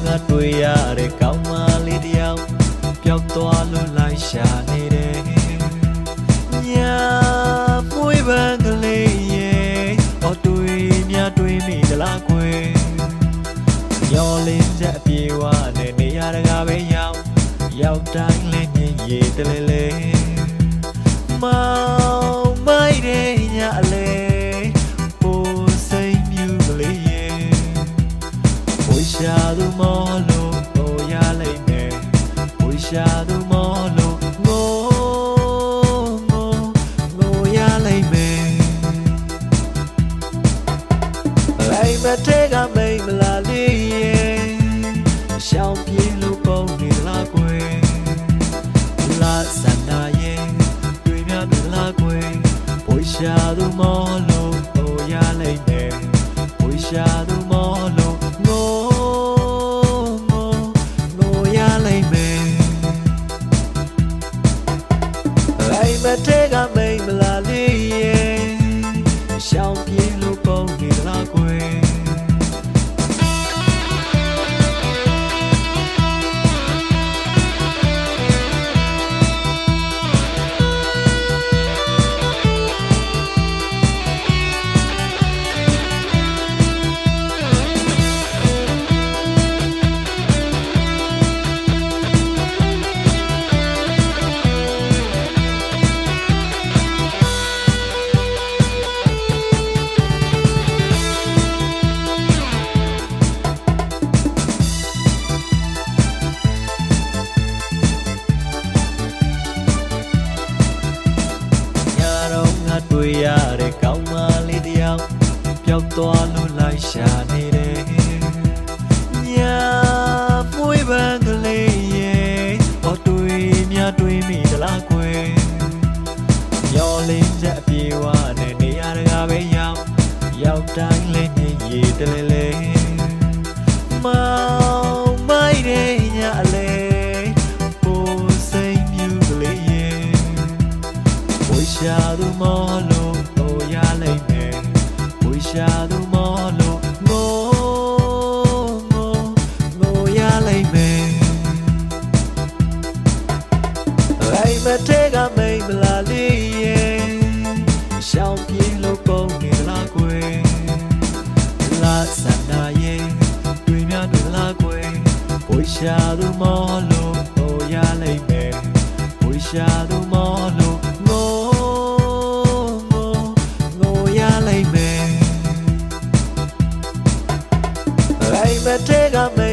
ငါတွေ့ရတဲ့ကောင်းမလေးတယောက်ပျောက်သွားလို့လိုက်ရှာနေတယ်ညာမွေးပန်းကလေးရဲ့အော်တွေ့မြတွေ့မိသလားကွယ်မျောလင်းချက်အပြေဝနဲ့နေရတကားပဲရောက်တိုင်းလေးမြင်ရည်တလဲလဲမောင်မိုက်တဲ့ညအလဲပိုစိတ်မြူကလေးရဲ့ဝိရှာသူမောလို့ပေါ်ရလိုက်မယ်ဝိရှာသူမောလို့ငိုရလိုက်မယ်လိုက်မတဲ့ကမိန်မလာလေးရဲ့ရှောင်းပြေးလို့ပုံနေလားကွယ်လာစန္ဒာရဲ့တွေ့မြတွေ့လားကွယ်ဝိရှာသူမောလို့ပေါ်ရလိုက်မယ်ဝိရှာသူမောလို့ငိုရလိုက်မယ်လိုက်မတဲ့ကမိန်မလာလေးရဲ့ရှောင်းပြေးလို့ပုံနေလားကွယ်တွေ့ရတဲ့ကောင်းမလေးတယောက်ပျောက်သွားလို့လိုက်ရှာနေတယ်ညာမွေးပန်းကလေးရဲ့အော်တွေ့မြတွေ့မိသလားကွယ်မျောလင်းချက်အပြေဝနဲ့နေရတကားပဲရောက်တိုင်းလေးမြင်ရည်တလဲလဲမောင်မိုက်တဲ့ညအလဲပိုစိတ်မြူကလေးရဲ့ဝိရှာသူမောလို့ပေါ်ရလိုက်မယ်ဝိရှာသူမောလို့ငိုရလိုက်မယ်လိုက်မတဲ့ကမိန်မလာလေးရဲ့ရှောင်းပြေးလို့ပုံနေလားကွယ်လာစန္ဒာရဲ့တွေ့မြတွေ့လားကွယ်ဝိရှာသူမောလို့ပေါ်ရလိုက်မယ်ဝိရှာသူမောလို့ငိုရလိုက်မယ်လိုက်မတဲ့ကမိ